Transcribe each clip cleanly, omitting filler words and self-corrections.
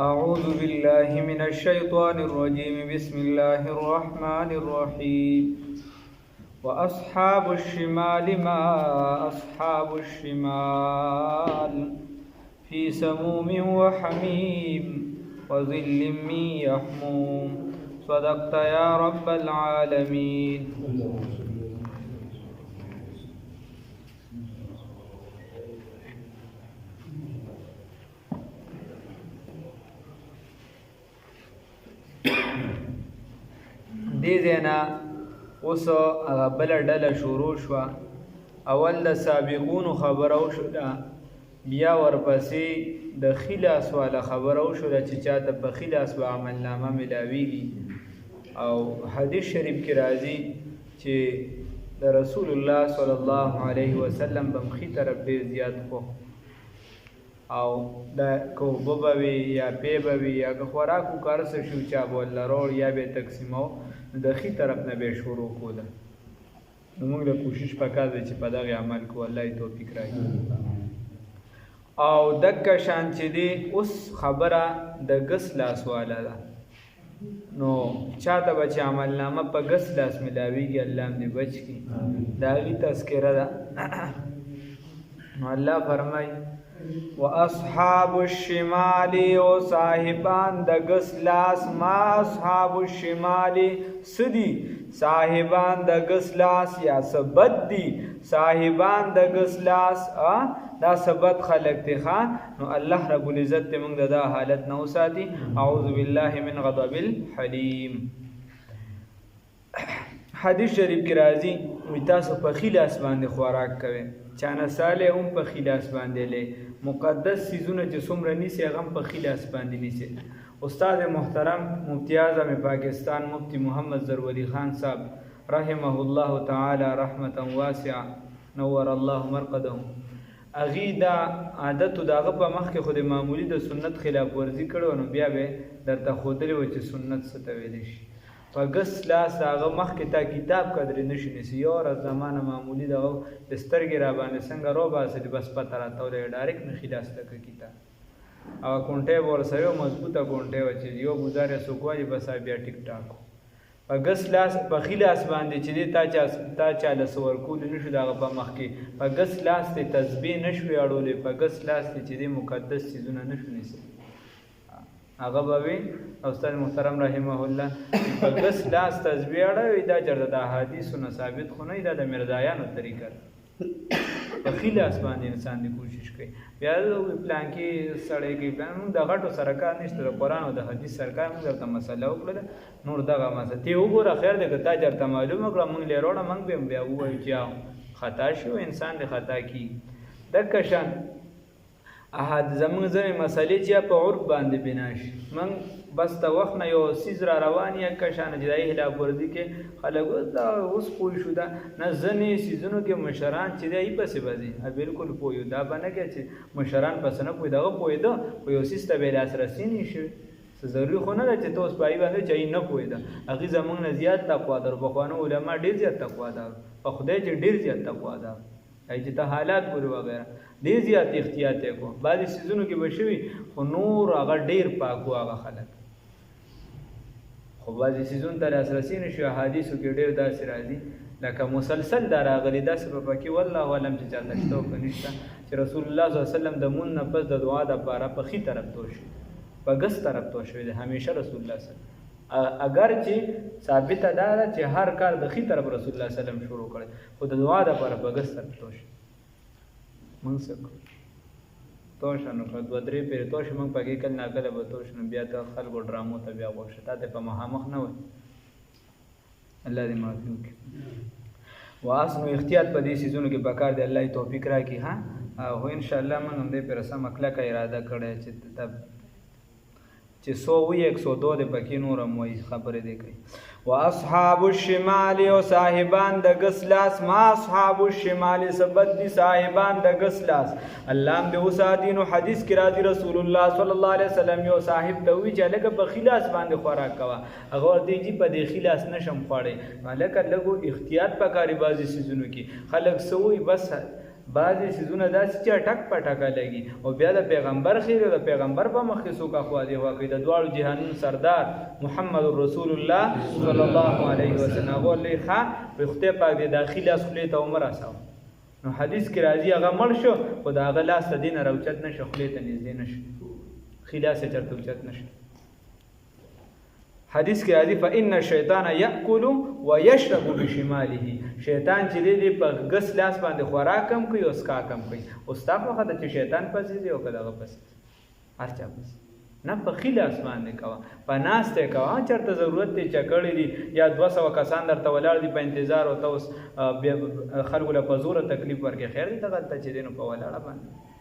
أعوذ بالله من الشيطان الرجيم بسم الله الرحمن الرحيم وأصحاب الشمال ما أصحاب الشمال في سموم وحميم وظل من يحموم صدقت يا رب العالمين. دې ځاینا اوس هغه بله ډله شروع شوه. اول د سابقونو خبره وشوله، بیا ورپسې د ښي لاس والا خبره وشوله چې چاته په ښي لاس به عملنامه میلاویږي. او حدیث شریف کې راځي چې د رسول الله صلی الله علیه وسلم به ښي طرف ډېر زیات خو او د کوبه به وي یا پی به وي یا که خوراکو کار څه شو چا به ورله روړ یا به یې تقسیمو، د ښي طرف نه به یې شروع کوله. نو موږ د کوشش پکار دی چې په دغې عمل کو، الله یې توفیق راکړي. او دکه شان چې دی اوس خبره د ګس لاس والا ده، نو چاته به چې عملنامه په ګس لاس ملاویږي الله هم دې بچ کړي، د هغې تذکره ده. نو الله فرمایي واصحاب الشمال او صاحبان د ګس لاس، ما اصحاب الشمال سدي صاحبان د ګس لاس یا سبد دي صاحبان د ګس لاس، دا سبد خلق تی خان. نو الله رب العزت ته موږ د دا حالت نه وساتي. اعوذ بالله من غضب الحلیم. حدیث شریف کې راځي وي تاسو په ښي لاس باندې خوراک کوئ، چانه سالی هم په ښي لاس باندې لی، مقدس څیزونه چې څومره نیسي هغه هم په ښي لاس باندې نیسي. استاد محترم مفتی اعظم پاکستان مفتی محمد زرولی خان صاحب رحمه الله تعالی رحمتا واسعه نور الله مرقده، هغې دا عادتو د هغه په مخکې خو د معمولي د سنت خلاف ورزي کړی نو بیا به درته ښودلی وه چې سنت څه ته ویلی شي. په ګس لاس د هغه مخکې تا کتاب قدرې نه شي نیسي. یو ورځ زمانه معمولي دغه سترګې را باندې څنګه روباسلې بس پته راته ولګېږي ډایرکټ نه ښي لاس ته که کتاب او کونټۍ به ورسره یو مضبوطه کونټۍ وه چې یو ګزار یې څوک وایي بس بیا ټیک ټاک و. په ګس لاس په ښي لاس باندې چې دی تا چاله څه ورکولی نه شو د هغه په مخکې، په ګس لاس دی تسبیح نه شوې اړولی، په ګس لاس دی چې دی مقدس څیزونه نه شو نیسي. هغه به وي استاد محترم رحمه الله چې په ګس لاس تسبیح اړوي، دا چېرته د احادیثو نه ثابت خو نه وي، دا د مردایانو طریقه ده. په ښي لاس باندې انسان دی کوشش کوي. بیا پلانکې سړی کوي پلان، موږ د غټو سره کار نشته، د قرآن او د حدیث سره کار. موږ درته مسله وکړله نور دغه مسله ته وګوره خیر دی که تا چېرته معلومه کړه موږ لې روړه موږ به بیا ووایو چې خطا شو، انسان دی خطا کېږي. دکه شان زمونږ ځینې مسلې چې په عرف باندې بنا شي، موږ بس د وخت نه یو څیز را روان یا که شانه چې د هغې خلاف ورزي کې خلک اوس پوه شو ده نه ځینې څیزونو کې مشران چې دی هغې پسې به ځي بلکل پوه یو. دا به نه کوي چې مشران پسې نه پوهېده، هغه پوهېده خو یو څیز ته به یې لاسرسي نه شي. څه ضروري خو نه ده چې ته اوس په هغې باندې چې هغې نه پوهېده. هغې زموږ نه زیات تقوادار، پخوانو علما ډېر زیات تقوادار، په خدای چې ډېر زیات تقوادار، هغې چې ته حالات ګورې وغیره ډېر زیات احتیاط یې کو. بعضې څیزونو کې به شوي خو نور هغه ډېر پاک و هغه خلک، خو بعضې څیزونو ته لاسرسي نه شي. احادیثو کې ډېر داسې راځي لکه مسلسل دا راغلي، داسې به پکې والله اعلم چې چاته شته او که نشته چې رسول الله صلی الله علیه وسلم د مونځ نه پس د دعا دپاره په ښي طرف تو شي، په ګس طرف تو شوی دی همیشه رسول الله صلی الله علیه وسلم. اگر چې ثابته دا ده چې هر کار د ښي طرف رسول الله صلی الله علیه وسلم شروع کړی، خو د دعا دپاره په ګس طرف تو شي. موږ څه کوو توشه نو که دوه درې پېرې توشي موږ پکې کله ناکله به توشو، نو بیا ته خلکو ډرامو ته بیا غوږ شه، تا ته په مخامخ نه وایي. الله دې معافي وکړي. واس نو احتیاط په دې څیزونو کې پکار دی، الله یې توفیق راکړي. خو انشاءالله موږ هم دې پېره سمه کلکه اراده کړی چې 100 وي 102 دې پکې نور هم وایي خبرې دې کوي. واصحاب الشمال او صاحبان د ګس لاس، ما اصحاب الشمال سبد دي صاحبان د ګس لاس، الله هم دې وساتي. نو حدیث کې راځي رسول الله صلی الله علیه وسلم یو صاحب ته وایي چې هلکه په ښي لاس باندې خوراک کوه، هغه ورته جي په دې ښي لاس نشم خوړی. هلکه لږو احتیاط پکاري بعضې څیزونو کې. خلک څه وایي بس بعضې څیزونه داسې چې ټک په ټکه لګي او بیا د پیغمبر خیر او د پیغمبر په مخ کې څوک اخوا دیخوا کوي د دواړو جهانونو سردار محمد رسول الله صلی الله علیه وسلم هغه ورلی ښه په خدای پاک د داخلي لاس خولې ته عمر رساو نو حدیث کې راځي هغه مړ شو خو د هغه لاس ته دې نه راوچت نه شو خولې ته نږدې نه شو ښي لاس یې چېرته اوچت نه شو حدیث کې راځي فإن الشیطان یأکل ویشرب بشماله شیطان چې دی په ګس لاس باندې خوراک کم کوي او څښاک کم کوي او ستا خوښه ده چې شیطان پسې ځي او که دغه پسې هر چا پسې نه په ښي لاس باندې کوه په ناستې کوه چېرته ضرورت دی چکړې دي یا 200 کسان درته ولاړ دي په انتظار او ته اوس خلکو له په زوره تکلیف ورکړې خیر دی دغلته چې دی نو په ولاړه باندې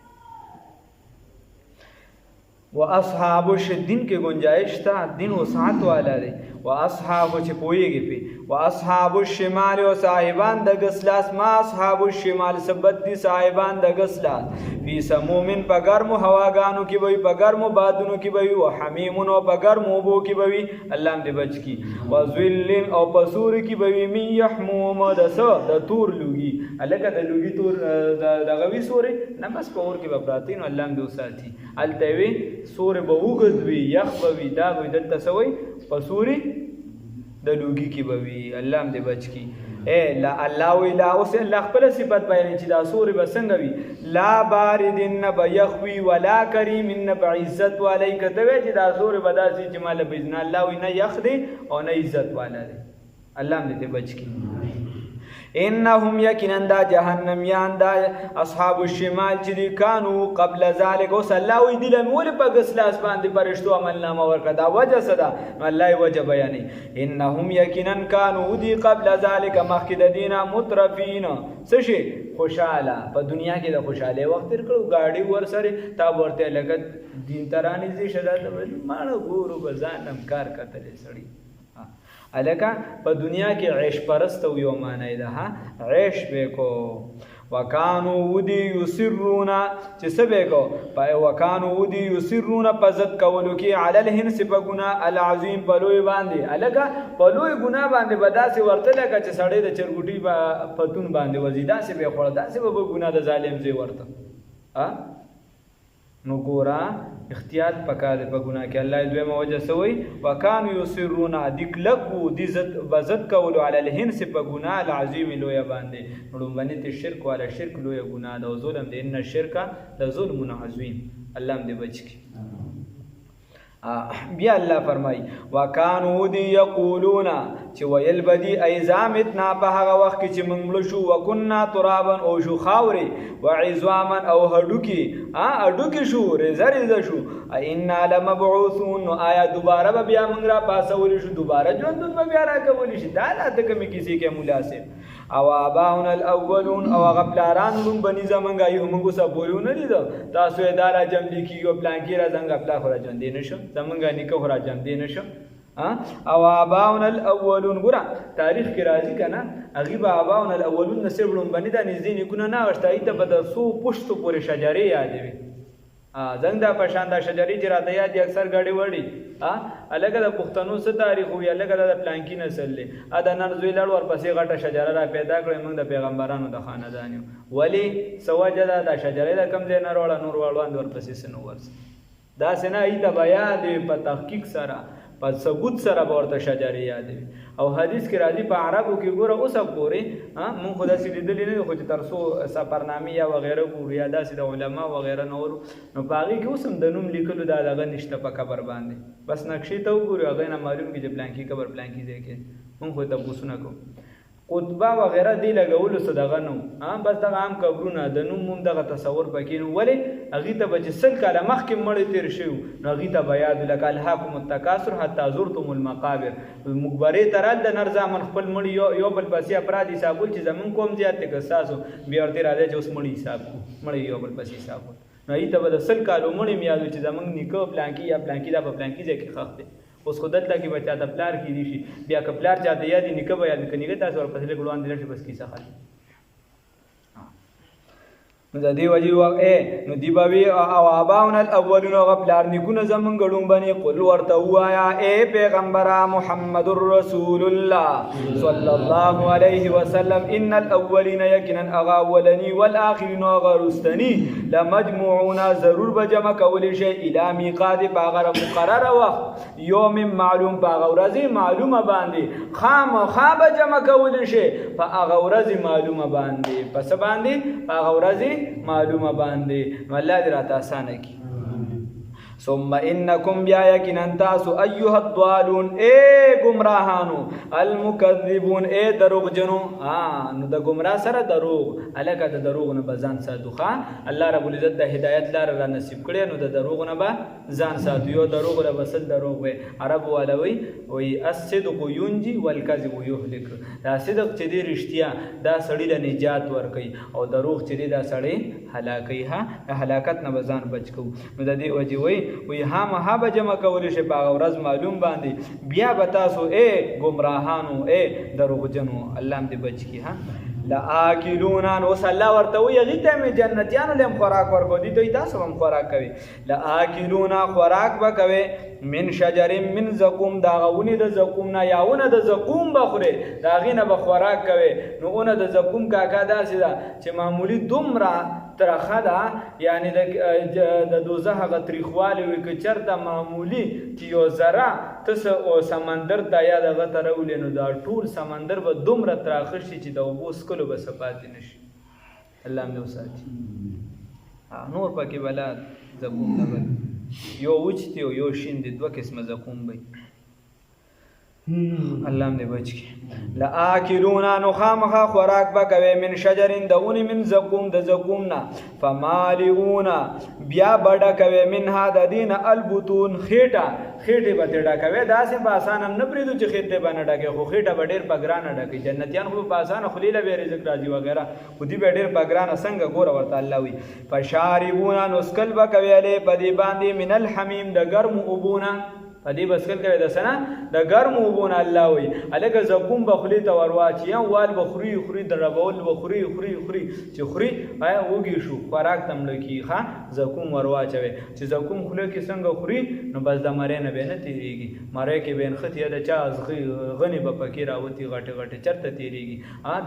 و اصحاب دین کې گنجائش تا دین وسعت والا دی و اصحاب چې پويږي په و اصحاب الشمال او صاحبان د غسلاس ما اصحاب الشمال سبت دي صاحبان د غسلاس فی سمومن په ګرمو هواګانو کې وي په ګرمو بادونو کې وي او حمیمون او په ګرمو بو کې وي الله دې بچ کی و ذل او پسور کې وي می يحموم د تور لوګي الګه د لوګي تور د غوي سورې نه بس په اور کې بپراتین الله دې وساتي التوي سورې به وګدوي یخ به وي دا وي دلته سوي پسوري د لوګي کې به وي الله دې بچ کی اے لا الله وی لا اوس الله خپل صفات بیان چې دا سورې به څنګه وي لا باردن بيخوي ولا کریم ان بعزت علیک ته چې دا سورې به داسې چې مال باذن الله وی نه یخ دی او نه عزت والا دی الله دې بچ کی انهم یقینا دا جهنميان دا اصحاب الشمال چې دي کانو قبل ذلك وسلاوي دي لمول په غسلاس باندې پرشتو عمل نامه ورکړه دا وجه صدا الله وجه بیانې انهم یقینا کانو دي قبل ذلك مخکد دینه مترفین سشي خوشاله په دنیا کې د خوشاله وخت تر کړو گاډي ور سره تا ورته لګت دین ترانی دي شدت ماړه ګورو بزانم کار کتلې سړی الکه په دنیا کې عیش پرست یو معنی ده ها عیش وکو وکانو ودی یسرون چې سبه کو وکانو ودی یسرون پزت کولو کې علی الهنس په ګنا العظیم په لوی باندې الکه په لوی ګنا باندې بداسي ورته لکه چې سړی د چرګوټي پتون باندې وزیدا سي به خور داسي به ګنا د ظالم زی ورته نو ګورا اختیار پکاره په ګناه کې الله دوی موجه سوی وکانو یسرون دکلکو د عزت کولو علی الهنس په ګناه العظیم لوی باندې نو باندې ته شرک ولا شرک لوی ګناه ده او ظلم ده ان الشرک لظلم عظیم الله دې بچ کی بیا الله فرمای وکانو دی یقولون چې ویل بدی ایزامتنا په هغه وخت کې چې موږ مړ شو وکنا ترابا او شو خاوري وعظاما او هډوکی شو رزرز شو ان لمبعوثون آیا دوباره بیا موږ را پاسول شو دوباره ژوند بیا را کول شي دا لاته کوم کسی کې مناسب او اباؤنا الاولون او غبلاران لون بني زمنګ ایو موږ سبولون نه دي تاسو اداره جمع لیکيو پلان کې را څنګه خپل خورا جون دي نشو زمنګ نیکه خورا جون دي نشو او اباؤنا الاولون ګره تاریخ کې راځي کنه غیب اباؤنا الاولون نسبلون بني دا نږدې نکونه نه غشتای ته بد سو پښتو پورې شجرې یادوي زنګ دا پشان دا شجرې چې راته یاد اکثر غاډي وړي الګا د پښتنو څخه تاریخ وي الګا د پلانکی نسل له ادا نن زوی لړ ور پسې غټه شجره را پیدا کړې موږ د پیغمبرانو د خاندانیو ولی سوجدا د شجرې د کم ځای نه وروړه نور وړوند ور پسې سنو ورس دا سنا ایته بیا د په تحقیق سره په ثبوت سره ورته شجرې یادوي او حدیث کې راځي په عربو کې ګوره اوس ګوري مونږ خو داسې لیدلې نه خو چې ترسو سفرنامې یا وغیره ګورو یا داسې د علما وغیره نور نو په هغې کې اوس هم د نوم لیکلو دا دغه نشته په قبر باندې بس نقشې ته وګورو هغې نه معلوم کړي چې پلانکي قبر پلانکي ځای کې مونږ خو تپوسونه کوو قطبه وغیره دی لګولو څه دغه نو بس دغه عام قبرونه د نوم هم دغه تصور پکې نو ولې هغې ته به چې سل کاله مخکې مړی تېر شوي نو هغې ته به یاد لکه الهاکم التکاثر حتی زرتم المقابر مقبرې ته رال د نر زامن خپل مړي یو بل پسې افراد حسابول چې زمونږ قوم زیات دی که ستاسو بیا ورته راځئ چې اوس مړي حساب کړو مړي یو بل پسې حسابول نو هغې ته به د سل کالو مړي م یاد وي چې زمونږ نیکه پلانکي یا پلانکي دا په پلانکي ځای کې ښخ دی اوس خو دلته کې به چاته پلار کېدي شي بیا که پلار چاته یادي نیکه به یاد که نیکه تاسو ورپسې لږ وړاندې لاړ شي بس کیسه ختم نو د دې وجې نو دی به وي او آباؤنا الاولون هغه پلارنیکونه زمونږ ړومبني قل ورته ووایه ای پیغمبره محمد رسول الله صلی الله علیه وسلم ان الاولین یقینا هغه اولني والآخرین هغه رستني لمجموعون ضرور به جمع کولی شي الی میقات په هغه مقرره وخت یوم معلوم په هغه ورځ معلومه باندې خامخا به جمع کولی شي په هغه ورځ معلومه باندې پس باندې په هغه ورځ معلومه باندې الله دې راته اسانه کړي ثم انکم بیا یقینا تاسو ایها الضالون اے گمراهانو المکذبون اے دروغجنو نو د گمراه سره دروغ الګه د دروغ نه بزان ساتو الله رب العزت د هدایت لار را نصیب کړي نو د دروغ نه به ځان ساتو یو دروغ له بسل دروغ وي عرب ولوي وي الصدق ينجي والكذب يهلك دا صدق چې دی رښتیا دا سړی له نجات ورکي او دروغ چې دی دا سړی هلاکي هلاکت نه بزان بچ کو نو د دې وجه وی ها به جمع کولی شي په هغه ورځ معلوم باندې بیا به تاسو ګمراهانو دروغجنو الله دې بچ کړي لآکلون نو صلی ورته وی غیته می جنتیانو لم خوراک ورکو دي دوی تاسو هم خوراک کوي لآکلون خوراک به کوي من شجر من زقوم دا غونی د زقوم نه یاونه د زقوم بخوره دا غینه به خوراک کوي نو اونه د زقوم کاکا داسې ده چې معمولی دومره ترخه ده یعنی د دوزه هغه تریخوالی وي که چېرته معمولی چې یو ذره ته او سمندر ته یا دغه ته راولې نو دا ټول سمندر به دومره تراخه شي چې د اوبو څکلو به څه پاتې نه شي الله هم دې وساتي نور پکې بلا زقوم نه بل یو وچ دی او یو شین دی دوه قسمه زقوم وي الله هم دې بچ کړي لآکلون نو خامخا خوراک به کوي من شجر د اونې من زقوم د زقوم نه فمالئون بیا به ډکوي منها د دې نه البطون خېټې به ترې ډکوي داسې په اسانه نه پرېږدو چې خېټې به نه ډکوي خو خېټه به ډېر په ګرانه ډکوي جنتیان خو په اسانه خولې له به رزق راځي وغیره خو دوی به ډېر په ګرانه څنګه ګوره ورته الله وي فشاربون نو څکل به کوي هلې په دې باندې من الحمیم د ګرمو اوبو نه په دې بسکل کوي د سنه د ګرمو اوبو نه الله وي هلکه زقوم به خولې ته ور واچي وال به خوري دربول به خوري چې خوري وږي شو خوراک ته مړه کېږي زقوم ور واچوي چې زقوم خوله کې څنګه خوري نو بس د مرۍ نه به نه تېرېږي مرۍ کې به نښتي یا د چا غنې به پکې راوتي غټې چېرته تېرېږي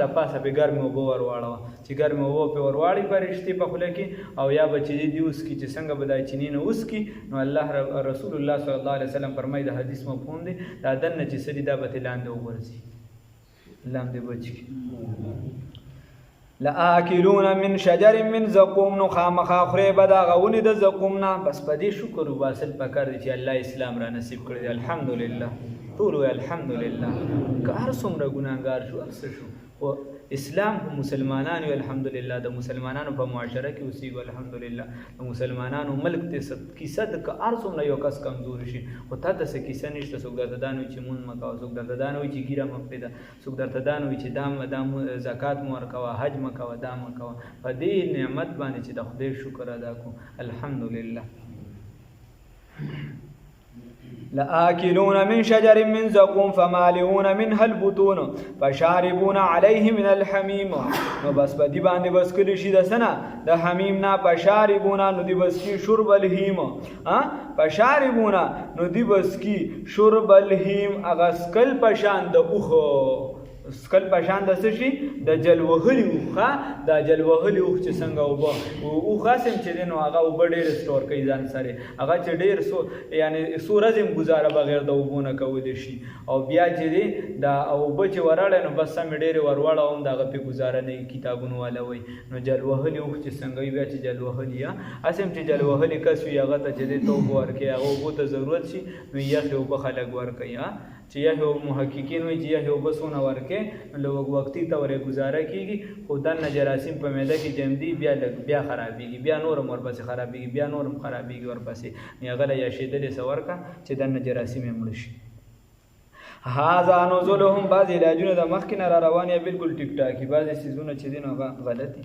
د پاسه به ګرمې اوبه ور واړوه چې ګرمې اوبه پې ور واړي فرشتې په خوله کې او یا به چې دي وڅکي چې څنګه به دا چیني نه وڅکي نو الله رسول الله صلی الله علیه وسلم فرمایي د حدیث مفهوم دی دا دنه چې سړي دا به لاندې وګرځي الله دې بچ کړي لآکلون من شجر من زقوم نو خامخا خوري به دا غونې د زقوم نه بس په دې شکر وباسل پکار دی چې الله اسلام را نصیب کړی الحمدلله ټول وی الحمدلله که هر څومره ګناهګار شو څه شو خو اسلام په مسلمانانو الحمدلله د مسلمانانو په معاشره کې اوسېږو الحمدلله د مسلمانانو ملک ته کیسه د که هر څومره یو کس کمزوري شي خو تا ته څه کیسه نشته څوک درته دا نه وي چې مونځ مه کوه څوک درته دا نه وي چې ګیره مه پرېږده څوک درته دا نه وي چې دا زکات مه ورکوه حج مه کوه دا مه کوه په دې نعمت باندې چې د خدای شکر ادا کړو الحمدلله لآکلون من شجر من زقوم فمالئون منها البطون فشاربون عليه من الحمیم نو بس په دې باندې بس کلی شي د سنه د حمیم نه فشاربون نو دی بس کی شرب الهیم فشاربون نو دی بس کی شرب الهیم اغسکل پشان د اوخو سکل پشان د څه شي د جلوهلي اوخه دا جلوهلي اوخ چې څنګه اوبه اوخه سم چې دی نو هغه اوبه ډېر سټور کوي ځان سره هغه چې ډېر یعنې څو ورځې هم ګزاره بغیر د اوبو نه کولی شي او بیا چې دی دا اوبه چې وراړی نو بس سمې ډېرې ورواړه هم د هغه پې ګزاره نه وي کتابونو والا وایي نو جلوهلي اوخ چې څنګه وي بیا چې جلوهلي هسې هم چې جلوهلي کس وي هغه ته چې دی ته اوبه ورکوي هغه اوبو ته ضرورت شي نو یخې اوبه خلک ورکوي چې یخې محققین وایي چې یخې اوبه څونه ورکوي نو وقتی ته ورې ګزاره کېږي خو دننه جراثیم په معده کې جمدي بیا خرابېږي بیا نورم ورپسې خرابېږي بیا نورم خرابېږي ورپسې نو هغه له یاشېدلې څه ورکړه چې دننه جراثیم یې مړه شي هذا نزلهم بعض علاجونه د مخکې نه را روان یا بالکل ټیک ټاکي بعضې څیزونه چې دي نو هغه غلطي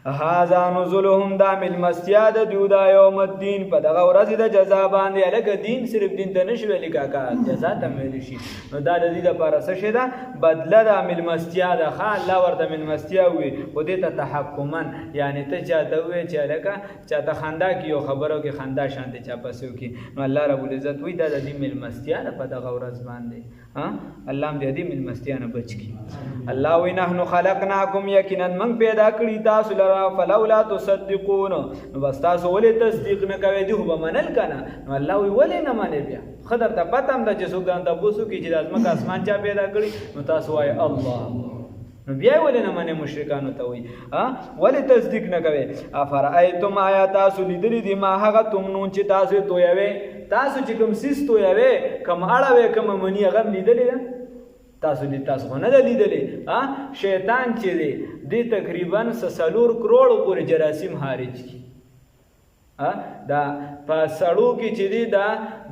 هذا نزلهم دا ملمستیا د دوی دا یوم الدین په دغه ورځې د جزا باندې هلکه دین صرف دین ته نه شي ویلي کاکا جزا ته هم ویلی شي نو دا د دې دپاره څه شی ده بدله ده ملمستیا ده ښه الله ورته ملمستیا ووایي خو دې ته تحکمن یعنې ته چاته ووایې چې هلکه چاته خندا کړي یو خبرو کې خندا شانتې چا پسې وکړي نو الله ربالعزت وایي دا د دې ملمستیا ده په دغه ورځ باندې الله هم دې ملمستیا نه بچ کړي الله وایي نحنو خلقناکم یقینا موږ پیدا کړي تاسو لره فلولا تصدقون نو بس تاسو ولې تصدیق نه کوئ دي خو به منل که نه نو الله وایي ولې نه منې بیا ښه درته پته هم ده چې څوک درته تپوس وکړي چې د ځمکه اسمان چا پیدا کړي نو تاسو وایئ الله نو بیا ولې نه منې مشرکانو ته وایي ولې تصدیق نه کوئ افرأیتم آیا تاسو لیدلي دي ما هغه تمنون چې تاسو یې تویوئ تاسو چې کوم سیز تویوئ کوم اړوئ کومه مني هغه هم لیدلې ده تاسو خو نه ده لیدلې شیطان چې دی دې تقریبا 4 کروڑو پورې جراثیم خارج کړي دا په سړو کې چې دی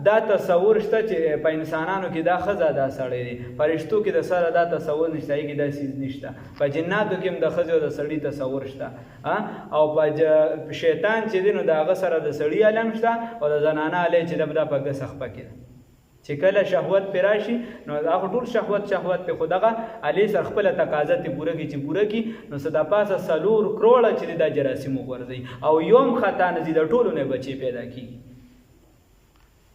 دا تصور شته چې په انسانانو کې دا ښځه دا سړی دی فرشتو کې د سره دا تصور نشته هغې کې دا سیز نشته په جناتو کې هم د ښځې او د سړي تصور شته او په شیطان چې دی نو د هغه سره د سړي عالم شته او د زنانه علی چې دا په ګسه خپه کې ده چې کله شهوت پې راشي نو هغه ټول شهوت پې خو دغه علي سره خپله تقاضا ترې پوره کړي چې پوره کړي نو څه د پاسه 4 کروړه چې دا جراثیم وغورځوي او یو هم خطا نه ځي د ټولو نه بچې پیدا کېږي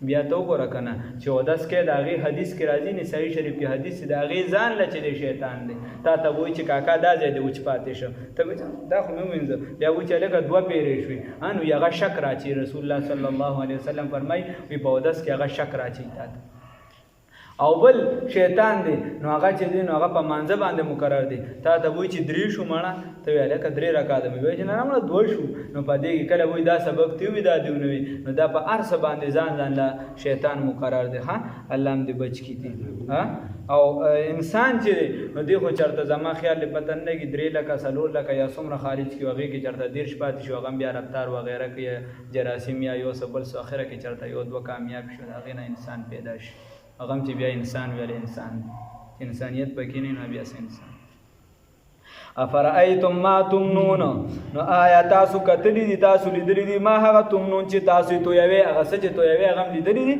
بیا ته وګوره که نه چې اودس کې د هغې حدیث کې راځي نسایي شریف کې حدیث د هغې ځان له چې دی شیطان دی تا ته وایي چې کاکا دا ځای دی وچ پاتې شه ته دا خو مې ووینځه بیا وایي چې هلکه 2 پیرې شوې نو هغه شک راچي رسول الله صلی الله علیه وسلم فرمایي وایي په اودس کې هغه شک راچي تا ته او بل شیطان دی نو هغه چې دی نو هغه په مانځه باندې مقرر دی تا ته وایي چې 3 شو مړه ته وایي هلکه 3 رکعاته مې وایي چې نه مړه 2 شو نو په دې کې کله وایي دا سبق تی وي دا دی نه وي نو دا په هر څه باندې ځان له شیطان مقرر دی الله هم دې بچ کړي او انسان چې دی نو دی خو چېرته زما خیال دی پته نه لګي 3 لکه 4 لکه یا څومره خارج کړي هغې کې چېرته 10 پاتې شو هغه هم بیا رفتار وغیره کوي جراثیم یا یو څه بل څه اخره کې چېرته 1-2 کامیاب شو د هغې نه انسان پیدا شي هغه هم چې بیا انسان ویل انسان انسانیت پکې نه نو بیا انسان افرأیتم ما تمنون نو آیا تاسو کتلی دي تاسو لیدلی دي ما هغه تمنون چې تاسو تویوي هغه څه چې تویوي هغه هم لیدلی دي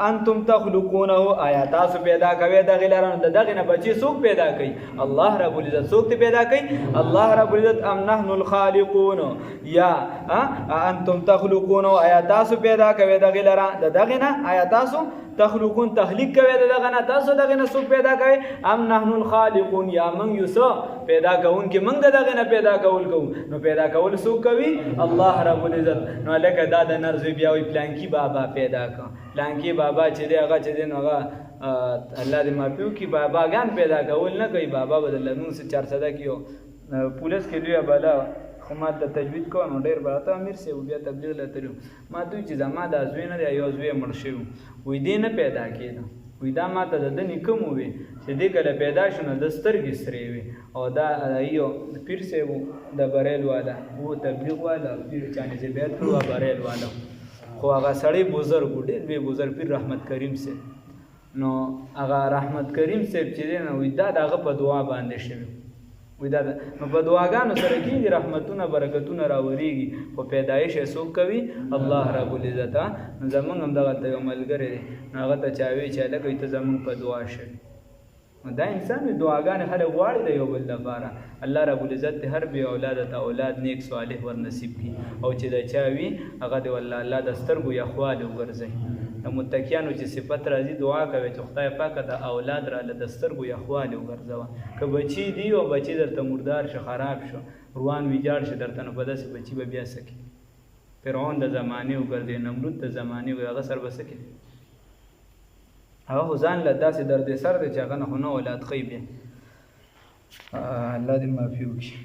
انتم تخلقونه آیا تاسو پیدا کوي دغې لره د دغې نه بچي څوک پیدا کوي الله رب العزت څوک پیدا کوي الله رب العزت ام نحن الخالقون یا انتم تخلقونه آیا تاسو پیدا کوي دغې لره د دغې نه آیا تاسو تخلقون تخلیق کوي دغه نه تاسو دغه نه څوک پیدا کوي ام نحن الخالقون یا من یوسو پیدا کوونکې موږ دغه نه پیدا کول کوو نو پیدا کول څوک کوي الله رب العزت نو لکه دا د نرزوی بیا وي پلانکي بابا پیدا کړه پلانکي بابا چې دی هغه چې دی نو هغه الله دې معافي وکړي باباګان پیدا کول نه کوي بابا به د لمونځ 400 کې پولیس کې لویه بلا خو ما ته تجوید کوه نو ډېر به ته امیر صاحب بیا تبلیغ له تلو ما ته وایي چې زما دا زوی نه دی یو زوی یې مړ شوی وایي دې نه پیدا کېده وایي دا ما ته د ده نیکه مو وي چې دې کله پیدا شو نو د سترګې سرې وي او دا یو پیر صاحب د بریل والا و تبلیغ والا پیر چانې چې بیت کړو بریل والا خو هغه سړی بزرګ و ډېر لوی بزرګ پیر رحمت کریم صاحب نو هغه رحمت کریم صاحب چې دی نو وایي دا د هغه په دعا باندې شوي وایي دا نو په دعاګانو سره کېږي رحمتونه برکتونه راورېږي خو پیدایش یې څوک کوي الله رب العزت نو زمونږ هم دغلته یو ملګری دی نو هغه ته چا وایي چې هلکه ته زمونږ په دعا شوي نو دا انسان وي دعاګانې خلک غواړي د یو بل لپاره الله رب العزت دې هر بې اولاده ته اولاد نیک صالح ور نصیب کړي او چې د چا وي هغه دې والله الله د سترګو یخوالی وګرځوي د متقیانو چې صفت راځي دعا کوي چې خدای پاکه د اولاد راله د سترګو یخوالی وګرځوه که بچي دي او بچي درته مردار شو خراب شو روان ویجاړ شي درته نو په داسې بچي به بیا څه کوي فرعون د زمانې وګرځي نمرود د زمانې وي هغه سر به څه کوي هغه خو ځان له داسې درد سر دی چې هغه نه خو نه اولاد ښیي بیا الله دې معافي وکړي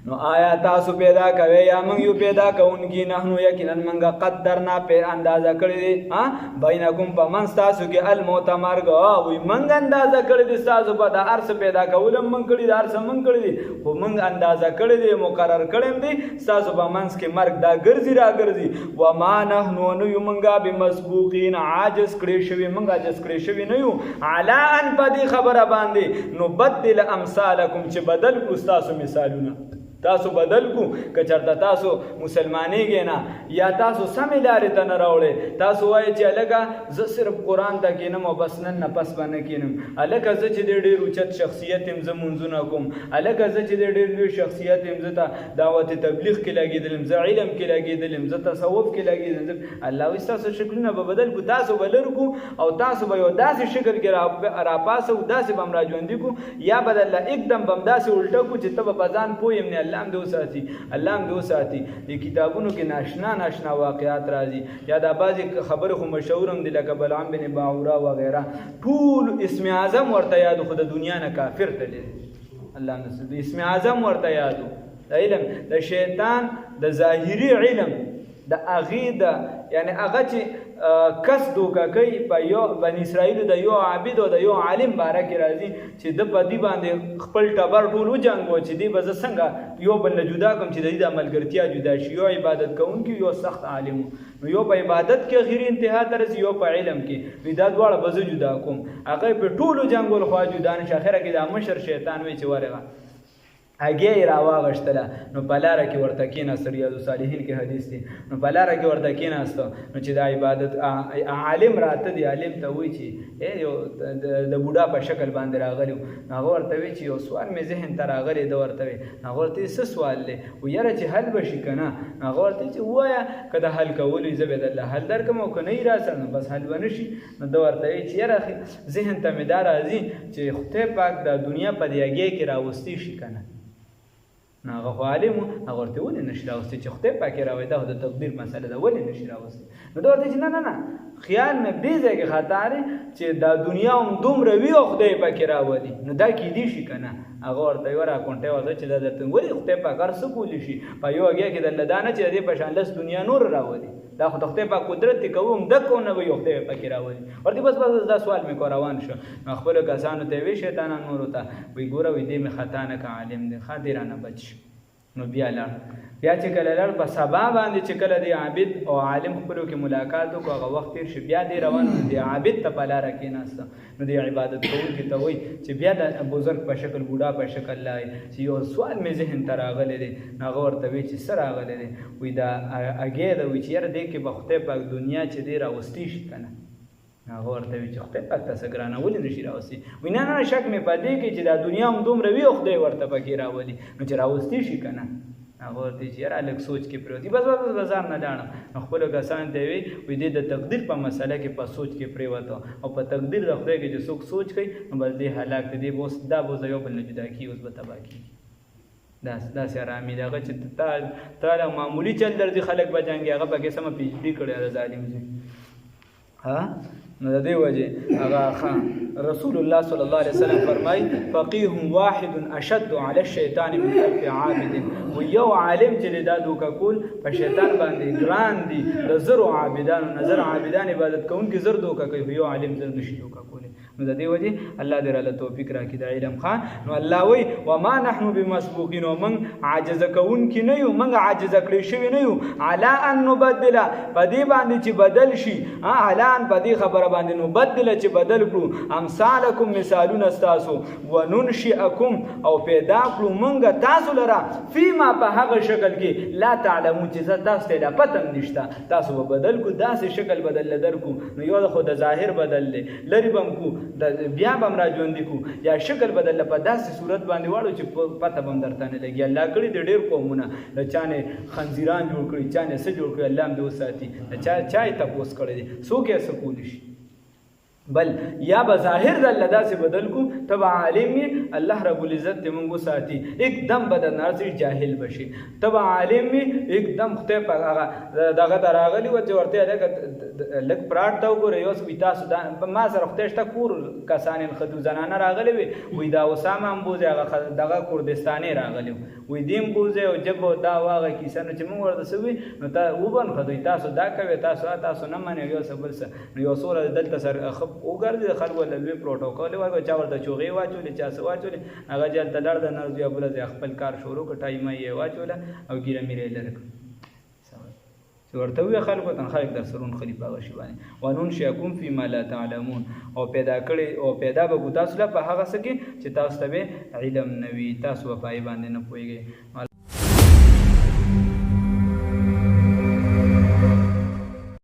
نو آیا تاسو پیدا کوي یا موږ یو پیدا کوونکی نحنو یقینا موږ قدرنا په اندازه کړی دی بینکم په منځ تاسو کې الموت مرګ وي موږ اندازه کړی دی تاسو په د هر څه پیدا کول موږ کړی دی هر څه موږ کړی دی خو موږ اندازه کړی دی مقرر کړی دی تاسو په منځ کې مرګ دا ګرځي را ګرځي وما نحنو نو یو موږ به مسبوقین عاجز کړی شوی موږ عاجز کړی شوی نه یو علی ان په دې خبره باندې نو بدل امثالکم چې بدل کو تاسو مثالونه تاسو بدل کو که چرته تاسو مسلمانېږئ نه یا تاسو سمې لارې ته نه راوړئ تاسو وایئ چې هلکه زه صرف قرآن ته کښېنم او بس نن نه پس به نه کښېنم هلکه زه چې دی ډېر اوچت شخصیت یم زه مونځونه کوم هلکه زه چې دی ډېر لوی شخصیت یم زه ته دعوت تبلیغ کې لګېدلم زه علم کې لګېدلم زه تصوف کې لګېدلم الله وایي ستاسو شکلونه به بدل کو تاسو به لر کو او تاسو به یو داسې شکل کې راپاسو داسې به هم راژوندي کو یا به د الله اکدم به هم داسې الټه کو چې ته به په ځان پوه یم نه الله هم دې وساتي الله هم دې وساتي دې کتابونو کې ناشنا ناشنا واقعات راځي یا دا بعضې خبرې خو مشهور هم دي لکه بلعام بن باعوره وغیره ټول اسم اعظم ورته یادو خو د دنیا نه کافر تللی الله نصر اسم اعظم ورته یادو د علم د شیطان د ظاهري علم د هغې د یعنې هغه چې کس دوکه کوي په یو بني اسرائیلو د یو عابد او د یو عالم باره کې راځي چې د په دې باندې خپل ټبر ټول وجنګو چې دی به زه څنګه یو بل نه جدا کړم چې د دې د ملګرتیا جدا شي یو عبادت کوونکی یو سخت عالم نو یو په عبادت کې اخري انتها ته رسي یو په علم کې وي دا دواړه به زه جدا کوم هغه په ټولو جنګول خوا جدا نه شي اخره کې دا مشر شیطان وایي چې ورغه هګۍ یې راواغشتله نو په لاره کې ورته کېناست ریاض الصالحین کې حدیث دی نو په لاره کې ورته کېناسته نو چې د عبادت عالم راته دی عالم ته وایي چې یو د بوډا په شکل باندې راغلی نو هغه ورته وایي چې یو سوال مې ذهن ته راغلی ده ورته وایي هغه ورته څه سوال دی و یاره چې حل به شي که نه هغه ورته چې ووایه که د حل کولو زه به درله حل درکړم او که نه یې راسره نو بس حل به نه شي نو ده ورته وایي چې یاره ذهن ته مې دا راځي چې خدای پاک د دنیا په دې هګۍ کې راوستی شي که نه نو هغه خو عالم و هغه ورته ولې نشي راوستی چې خدای پاک یې راوړي دا خو د تقدیر مسله ده ولې نشي راوستی نو دا ورته چې نه نه نه خیال مې دې ځای کې خطا دی چې دا دنیا هم دومره وي او خدای پاک یې راولي نو دا کیدی شي که نه هغه ورته یوه راکونټۍ ورته چې دا درته ولې خدای پاک هر څه کولی شي په یو هګۍ کې درله دا نه چې د دې په شان لس دنیا نور راولي دا خو د خدای پاک قدرت دی که هم دک نه به یو خدای پاک یې راولي ورته بس دا سوال مې کو روان شو نو خپلو کسانو ته وی شیطانان نورو ته وایي ګوره وایي دې مې خطا نه که عالم دی ښه دې رانه بچ شي نو بیا لاړ بیا چې کله لاړ په سبا باندې چې کله د عابد او عالم خپلو کې ملاقات وکړو هغه وخت تېر شي بیا دی روان د عابد ته په لاره کېناسته نو د عبادت کوونکي ته وایي چې بیا د بزرګ په شکل بوډا په شکل لای چې یو سوال مې ذهن ته راغلی دی نو هغه ورته وایي چې څه راغلی دی وایي دا هګۍ ده وایي چې یاره دې کې به خدای پاک دنیا چې دی راوستی شي که نه هغه ورته وایي چې خدای پاک ته څه ګرانه ولې نشي راوستي وایي نه نه شک مې په دې کې چې دا دنیا هم دومره وي او خدای ورته پکې راولي نو چې راوستي شي که نه هغه ورته چې یاره لږ سوچ کې پرېوتي بس بس بازار نه لاړم نو خپلو کسانو ته یې وایي دې د تقدیر په مسله کې په سوچ کې پرېوته او په تقدیر د خدای کې چې څوک سوچ کوي نو بس دې هلاک دی دې اوس دا به اوس یو بل نه جدا کېږي اوس به تباه کېږي داسې ارامي ده هغه چې تا معمولي چل درځي خلک به جنګي هغه پکې سمه پي ایچ ډي کړی ده ظالم زوی ها نو د دې وجې هغه رسول الله صلی الله علیه وسلم فرمایي فقیه واحد اشد علی الشیطان من الف عابد و یو عالم چې دا دوکه کول په شیطان باندې ګران دي د زرو عابدانو نظر عابدان عبادت کوونکي زر دوکه کوي یو عالم زر نشي دوکه کولی نو د دې وجې الله دې راله توفیق راکړي د علم خان نو الله وایي وما نحن بمسبوقین او موږ عاجزه کوونکي نه یو موږ عاجزه کړی شوي نه یو علی ان نبدل په دې باندې چې بدل شي علی ان په دې خبره باندې نو بدل چې بدل کړو امثالکم مثالونه ستاسو وننشئکم او پیدا کړو موږ تاسو لره فيما په هغه شکل کې لا تعلمون چې تاسو ته لا پته نشته تاسو به بدل کو داسې شکل بدل درکو نو یو خو د ظاهر بدل لري بم کو بیا بم را ژوندي کو یا شکل بدل په داسې صورت باندې واړو چې پته بم درته نه لګي الله کړي د ډېر قومونه د چانه خنزیران جوړ کړي چانه څه جوړ کړي الله هم دې وساتي چا یې تپوس کړی دی څوک یې څه کولی شي بل یا بظاهر د الله داسې بدل کو تبع عالم الله رب العزت دې مونږ ساتي एकदम بدن نارسي جاهل بشي تبع عالم एकदम خته په دغه دراغلی و چې ورته لګ پراټ تا وګوره یو څه تاسو دا ما سره خته شته کور کسان خدو زنانه راغلی وي دا وسامه امبوزه هغه دغه کردستاني راغلی وي دیم بوزه او جبو دا واغه کیسه نو چې مونږ ورته سوي نو تا وبن خدوي تاسو دا کوي تاسو نه منئ یو څه بل څه نو یو سور دلته سره وګرځي د خلکو له لوی پروتوکول ورکړ چا ورته چوغې واچولې چا څه واچولې هغه جل ته لړ د نرځي بل ځای خپل کار شروع کړ ټایم یې واچوله او ګیره میرې لرک چې ورته وی خلکو ته خلک در سرون خلیفہ غشي باندې ونون شیکم فيما لا تعلمون او پیدا کړي او پیدا به تاسو له په هغه څه کې چې تاسو ته علم نوي تاسو په پای باندې نه پويږئ